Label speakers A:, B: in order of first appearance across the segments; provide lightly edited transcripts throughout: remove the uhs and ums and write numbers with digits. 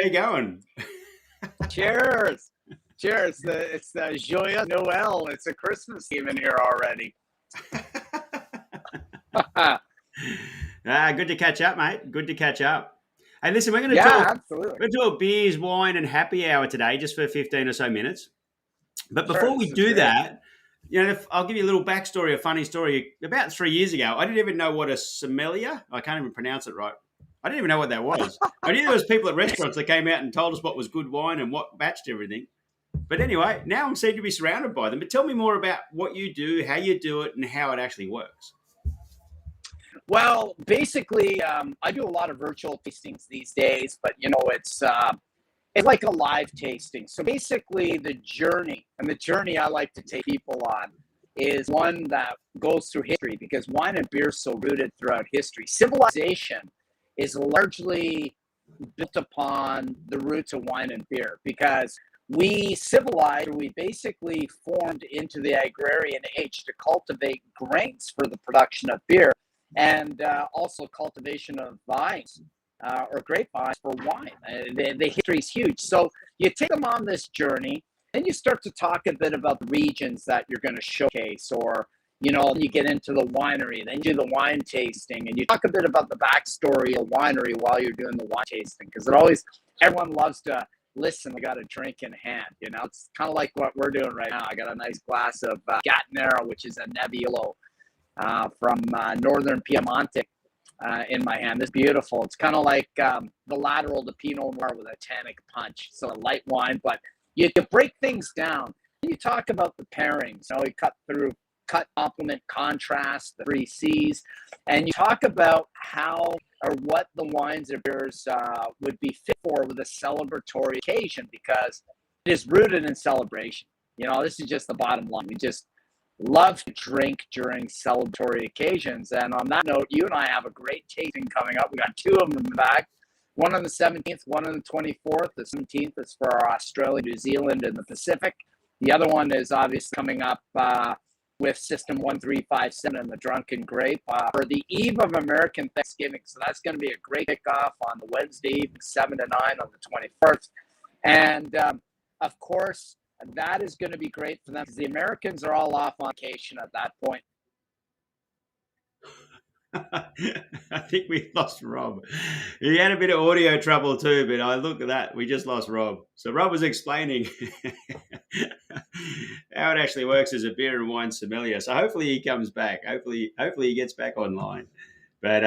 A: How you going?
B: Cheers. Cheers. It's the Joyeux Noel. It's a Christmas even here already.
A: Good to catch up, mate. Good to catch up. Hey, listen, we're going to
B: Yeah,
A: talk.
B: absolutely.
A: We're going to do a beers, wine, and happy hour today, just for 15 or so minutes. But
B: Sure,
A: before we
B: this is
A: do
B: great.
A: that, I'll give you a little backstory, a funny story. About 3 years ago, I didn't even know what a sommelier. I can't even pronounce it right. I didn't even know what that was. I knew there was people at restaurants that came out and told us what was good wine and what batched everything. But anyway, now I'm seem to be surrounded by them. But tell me more about what you do, how you do it, and how it actually works.
B: Well, basically, I do a lot of virtual tastings these days, but it's like a live tasting. So basically, the journey I like to take people on is one that goes through history because wine and beer is so rooted throughout history. Civilization is largely built upon the roots of wine and beer because we basically formed into the agrarian age to cultivate grains for the production of beer and also cultivation of vines or grapevines for wine. The history is huge. So you take them on this journey, then you start to talk a bit about the regions that you're going to showcase, or you get into the winery, then you do the wine tasting, and you talk a bit about the backstory of winery while you're doing the wine tasting, because everyone loves to listen. We got a drink in hand. It's kind of like what we're doing right now. I got a nice glass of Gattinero, which is a Nebbiolo from northern Piemonte in my hand. It's beautiful. It's kind of like the lateral to Pinot Noir with a tannic punch. So a light wine, but you break things down. You talk about the pairings. You cut, complement, contrast, the 3 C's, and you talk about how or what the wines or beers would be fit for with a celebratory occasion, because it is rooted in celebration. This is just the bottom line. We just love to drink during celebratory occasions. And on that note, you and I have a great tasting coming up. We got 2 of them in the back. One on the 17th, one on the 24th. The 17th is for Australia, New Zealand, and the Pacific. The other one is obviously coming up with System 1357 and the Drunken Grape for the eve of American Thanksgiving. So that's going to be a great kickoff on the Wednesday evening, 7 to 9 on the 21st. And of course, that is going to be great for them because the Americans are all off on vacation at that point.
A: I think we lost Rob. He had a bit of audio trouble too, but I look at that. We just lost Rob. So Rob was explaining how it actually works as a beer and wine sommelier. So hopefully he comes back. Hopefully he gets back online. But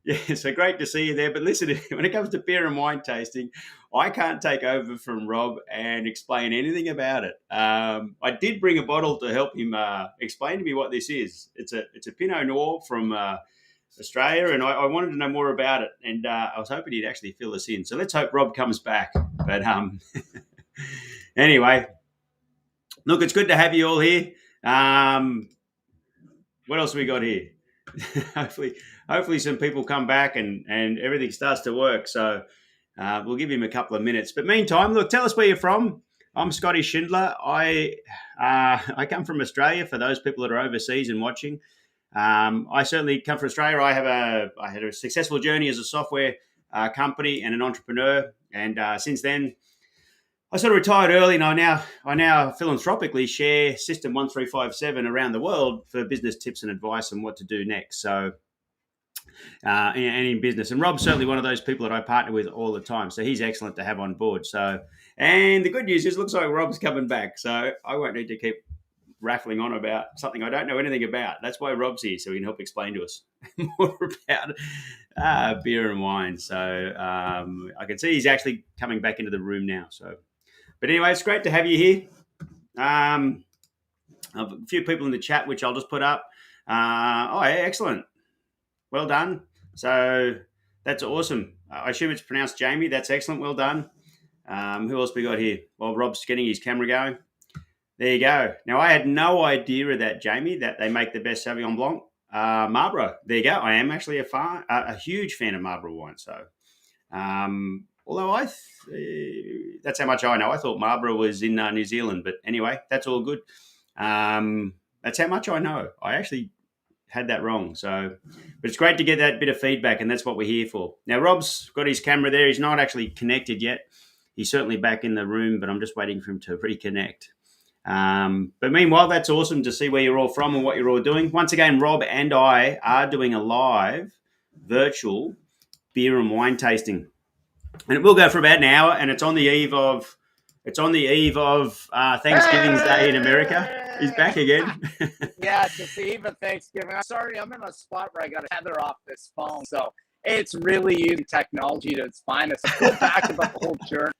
A: yeah, so great to see you there. But listen, when it comes to beer and wine tasting, I can't take over from Rob and explain anything about it. I did bring a bottle to help him explain to me what this is. It's a Pinot Noir from Australia, and I wanted to know more about it. And I was hoping he'd actually fill us in. So let's hope Rob comes back. But anyway, look, it's good to have you all here. What else have we got here? Hopefully some people come back and everything starts to work. So we'll give him a couple of minutes. But meantime, look, tell us where you're from. I'm Scotty Schindler. I come from Australia, for those people that are overseas and watching. I certainly come from Australia. I had a successful journey as a software company and an entrepreneur. And since then, I sort of retired early, and I now philanthropically share System 1357 around the world for business tips and advice on what to do next. So, and in business, and Rob's certainly one of those people that I partner with all the time. So he's excellent to have on board. So, and the good news is, it looks like Rob's coming back. So I won't need to keep rattling on about something I don't know anything about. That's why Rob's here, so he can help explain to us more about beer and wine. So I can see he's actually coming back into the room now. So. But anyway, it's great to have you here. A few people in the chat, which I'll just put up. Yeah, excellent. Well done. So that's awesome. I assume it's pronounced Jamie. That's excellent. Well done. Who else we got here? Well, Rob's getting his camera going. There you go. Now, I had no idea of that, Jamie, that they make the best Sauvignon Blanc. Marlborough. There you go. I am actually a huge fan of Marlborough wine. So, although that's how much I know. I thought Marlborough was in New Zealand, but anyway, that's all good. That's how much I know. I actually had that wrong. So, but it's great to get that bit of feedback, and that's what we're here for. Now, Rob's got his camera there. He's not actually connected yet. He's certainly back in the room, but I'm just waiting for him to reconnect. But meanwhile, that's awesome to see where you're all from and what you're all doing. Once again, Rob and I are doing a live virtual beer and wine tasting, and it will go for about an hour. And it's on the eve of Thanksgiving's Day in America. He's back again.
B: Yeah, it's the eve of Thanksgiving. I'm sorry, I'm in a spot where I got to tether off this phone, so it's really using technology to its finest. Go back about the whole journey.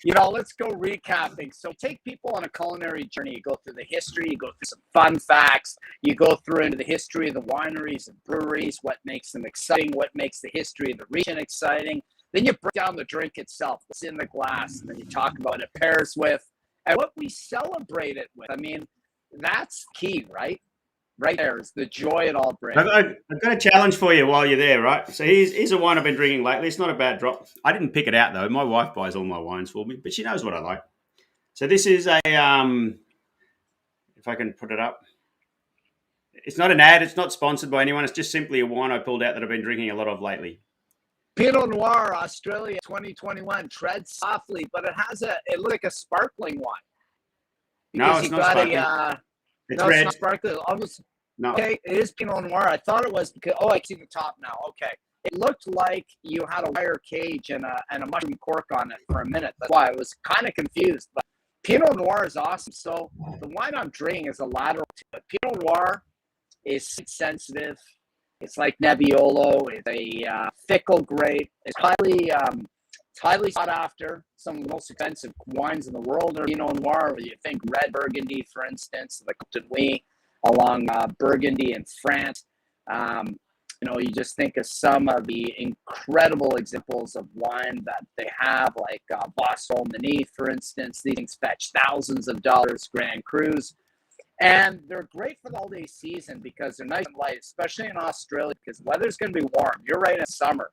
B: Let's go recapping. So take people on a culinary journey. You go through the history, you go through some fun facts, you go through into the history of the wineries and breweries, what makes them exciting, what makes the history of the region exciting. Then you break down the drink itself, what's in the glass, and then you talk about what it pairs with and what we celebrate it with. I mean, that's key, right? Right there is the joy it all brings.
A: I've got a challenge for you while you're there, right? So here's a wine I've been drinking lately. It's not a bad drop. I didn't pick it out, though. My wife buys all my wines for me, but she knows what I like. So this is a, if I can put it up. It's not an ad. It's not sponsored by anyone. It's just simply a wine I pulled out that I've been drinking a lot of lately.
B: Pinot Noir, Australia 2021. Tread softly, but it looks like a sparkling wine.
A: No, it's not sparkling. It's red.
B: It's not sparkling. Almost. No. Okay, it is Pinot Noir. I thought it was because I see the top now. Okay, it looked like you had a wire cage and a mushroom cork on it for a minute. That's why I was kind of confused. But Pinot Noir is awesome. So the wine I'm drinking is a lateral to it. Pinot Noir is sensitive. It's like Nebbiolo. It's a fickle grape. It's highly sought after. Some of the most expensive wines in the world are Pinot Noir. You think red Burgundy, for instance, the Côte d'Ivoire, along Burgundy in France. You just think of some of the incredible examples of wine that they have, like Boisson Mini, for instance. These things fetch thousands of dollars, Grand Crus. And they're great for the holiday season because they're nice and light, especially in Australia, because the weather's going to be warm. You're right in summer.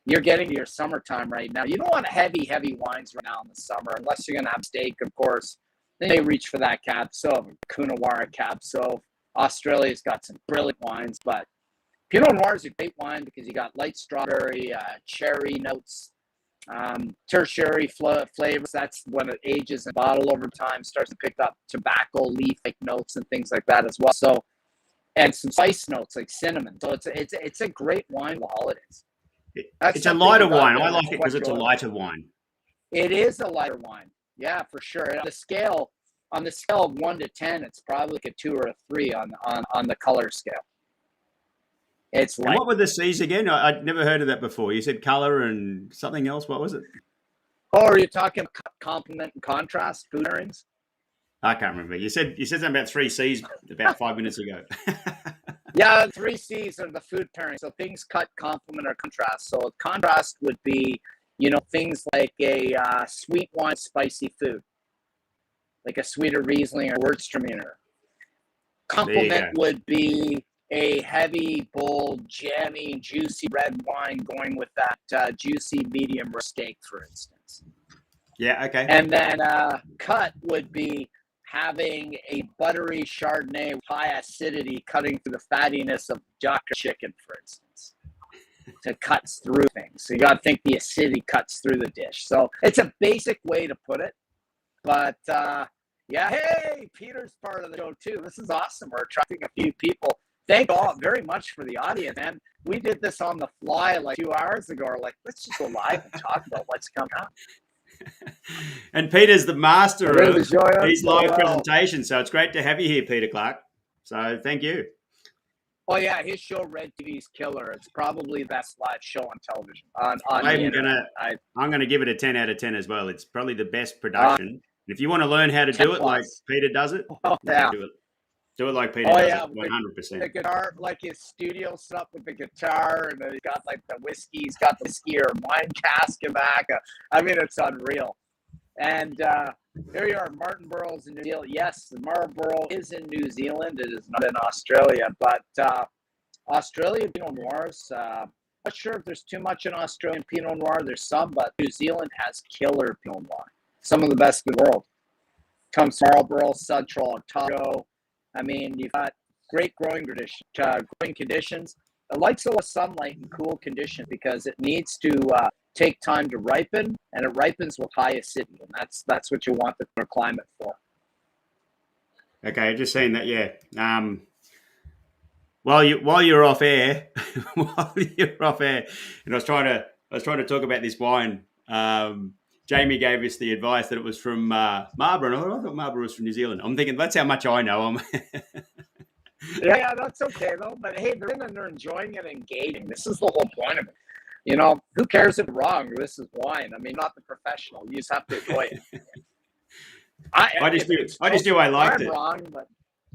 B: You're getting to your summertime right now. You don't want heavy wines right now in the summer, unless you're going to have steak, of course. Then they reach for that Cab Sauv, Coonawarra Cab Sauv. Australia's got some brilliant wines, but Pinot Noir is a great wine because you got light strawberry, cherry notes, tertiary flavors. That's when it ages in bottle over time, starts to pick up tobacco leaf-like notes and things like that as well. So, and some spice notes like cinnamon. So it's a great wine for the holidays.
A: It's a lighter wine. I like it because it's a lighter wine.
B: It is a lighter wine. Yeah, for sure. On the scale of 1 to 10, it's probably like a 2 or a 3 on the color scale. It's light.
A: And what were the C's again? I'd never heard of that before. You said color and something else. What was it?
B: Oh, are you talking complement and contrast food pairings?
A: I can't remember. You said something about 3 C's about 5 minutes ago.
B: Yeah, 3 C's are the food pairing. So things cut, complement, or contrast. So contrast would be, things like a sweet wine, spicy food, like a sweeter Riesling or Gewürztraminer. Complement would be a heavy, bold, jammy, juicy red wine going with that juicy medium rare steak, for instance.
A: Yeah, okay.
B: And then cut would be having a buttery Chardonnay with high acidity cutting through the fattiness of Jaka chicken, for instance. So it cuts through things. So you got to think the acidity cuts through the dish. So it's a basic way to put it. But, hey, Peter's part of the show, too. This is awesome. We're attracting a few people. Thank you all very much for the audience, man. We did this on the fly like 2 hours ago. We're like, let's just go live and talk about what's coming up.
A: And Peter's the master of these live presentations, so it's great to have you here, Peter Clark. So thank you.
B: Oh yeah, his show Red TV's killer. It's probably the best live show on television.
A: I'm gonna give it a 10 out of 10 as well. It's probably the best production. If you want to learn how to do it like Peter does it, do it like Peter does it, 100%.
B: The guitar, like his studio set up with the guitar, and then he's got like the whiskey. He's got the whiskey or wine cask in back. I mean, it's unreal. And here you are, Martinborough's in New Zealand. Yes, Marlborough is in New Zealand. It is not in Australia, but Australia Pinot Noirs. Not sure if there's too much in Australian Pinot Noir. There's some, but New Zealand has killer Pinot Noir. Some of the best in the world. Comes Marlborough, Central, Otago. I mean, you've got great growing conditions. It likes a lot of sunlight and cool conditions because it needs to take time to ripen, and it ripens with high acidity, and that's what you want the climate for.
A: Okay, just saying that. Yeah. While you're off air, and I was trying to talk about this wine. Jamie gave us the advice that it was from Marlborough. And I thought Marlborough was from New Zealand. I'm thinking that's how much I know.
B: Yeah, that's okay though. But hey, they're in and they're enjoying it, and engaging. This is the whole point of it. You know, who cares if wrong? This is wine. I mean, not the professional. You just have to enjoy it.
A: I just knew I liked it.
B: Wrong, but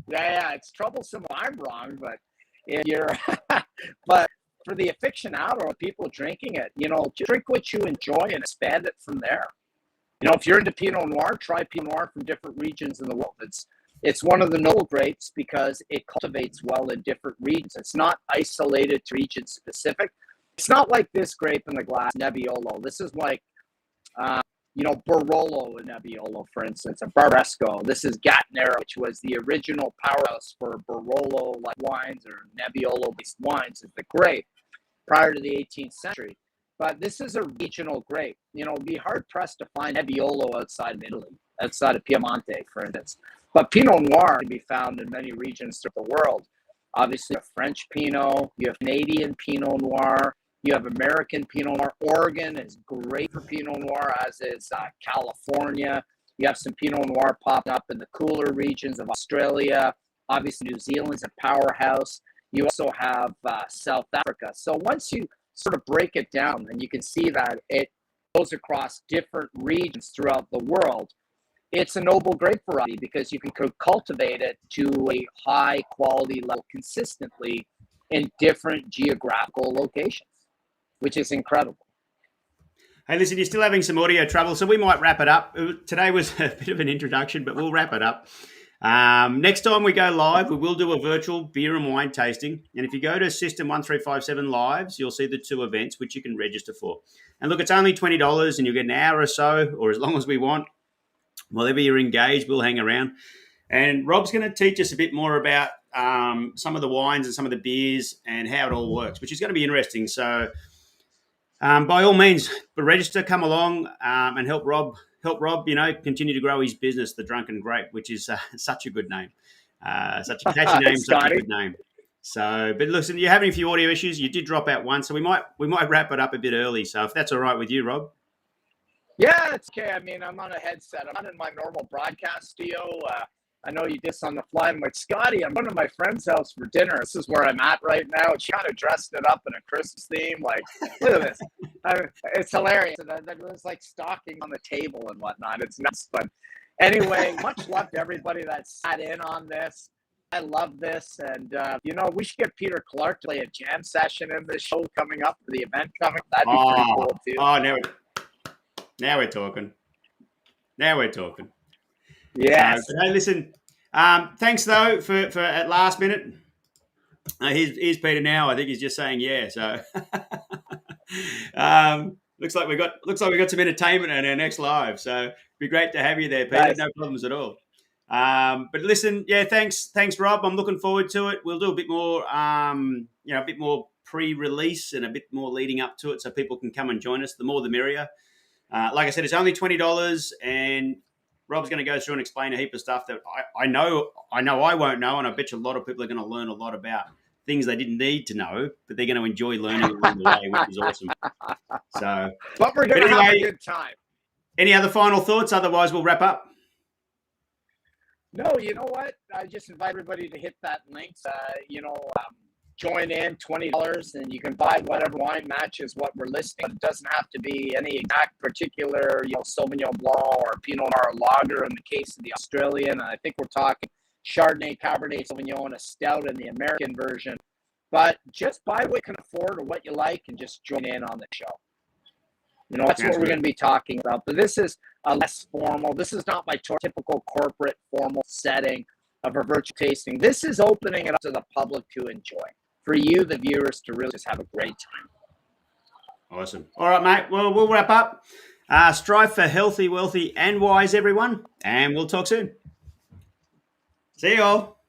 B: yeah, it's troublesome if I'm wrong, but if you're, but for the aficionado or people drinking it, you know, drink what you enjoy and expand it from there. You know, if you're into Pinot Noir, try Pinot Noir from different regions in the world. It's one of the noble grapes because it cultivates well in different regions. It's not isolated to region specific. It's not like this grape in the glass, Nebbiolo. This is like, you know, Barolo and Nebbiolo, for instance, and Barbaresco. This is Gattinara, which was the original powerhouse for Barolo-like wines or Nebbiolo-based wines, is the grape prior to the 18th century. But this is a regional grape. You know, it'd be hard-pressed to find Nebbiolo outside of Italy, outside of Piemonte, for instance. But Pinot Noir can be found in many regions throughout the world. Obviously, you have French Pinot, you have Canadian Pinot Noir, you have American Pinot Noir. Oregon is great for Pinot Noir, as is California. You have some Pinot Noir popping up in the cooler regions of Australia. Obviously, New Zealand's a powerhouse. You also have South Africa. So once you sort of break it down, and you can see that it goes across different regions throughout the world, it's a noble grape variety because you can cultivate it to a high quality level consistently in different geographical locations, which is incredible.
A: Hey, listen, you're still having some audio trouble, so we might wrap it up. Today was a bit of an introduction, but we'll wrap it up. Next time we go live, we will do a virtual beer and wine tasting. And if you go to System 1357 Lives, you'll see the 2 events, which you can register for. And look, it's only $20 and you'll get an hour or so, or as long as we want. Whatever you're engaged, we'll hang around. And Rob's going to teach us a bit more about some of the wines and some of the beers and how it all works, which is going to be interesting. So by all means, register, come along and help Rob, you know, continue to grow his business, The Drunken Grape, which is such a good name. Such a catchy name, such a good name. So, but listen, you're having a few audio issues. You did drop out once, so we might wrap it up a bit early. So if that's all right with you, Rob.
B: Yeah, it's okay. I mean, I'm on a headset. I'm not in my normal broadcast studio. I know you did this on the fly. I'm like, Scotty, I'm going to my friend's house for dinner. This is where I'm at right now. She kind of dressed it up in a Christmas theme. Like, look at this. It's hilarious. That was like stocking on the table and whatnot. It's nuts. But anyway, much love to everybody that sat in on this. I love this. And, you know, we should get Peter Clark to play a jam session in this show coming up, for the event coming. That'd be pretty cool, too.
A: Oh, now we're talking.
B: Yes.
A: So, hey, listen. Thanks though for at last minute. Here's Peter now. I think he's just saying yeah. So looks like we got some entertainment in our next live. So it'd be great to have you there, Peter. Nice. No problems at all. But listen, yeah, thanks, Rob. I'm looking forward to it. We'll do a bit more, a bit more pre-release and a bit more leading up to it, so people can come and join us. The more, the merrier. Like I said, it's only $20, and Rob's going to go through and explain a heap of stuff that I know I won't know, and I bet you a lot of people are going to learn a lot about things they didn't need to know, but they're going to enjoy learning along the way, which is awesome. So,
B: but we're going to have a good time.
A: Any other final thoughts? Otherwise, we'll wrap up.
B: No, you know what? I just invite everybody to hit that link. Join in, $20, and you can buy whatever wine matches what we're listing. It doesn't have to be any exact particular, Sauvignon Blanc or Pinot Noir lager in the case of the Australian. I think we're talking Chardonnay, Cabernet Sauvignon, and a stout in the American version. But just buy what you can afford or what you like and just join in on the show. That's what we're going to be talking about. But this is a less formal. This is not my typical corporate formal setting of a virtual tasting. This is opening it up to the public to enjoy. For you, the viewers, to really just have a great time.
A: Awesome. All right, mate. Well, we'll wrap up. Strive for healthy, wealthy, and wise, everyone. And we'll talk soon. See you all.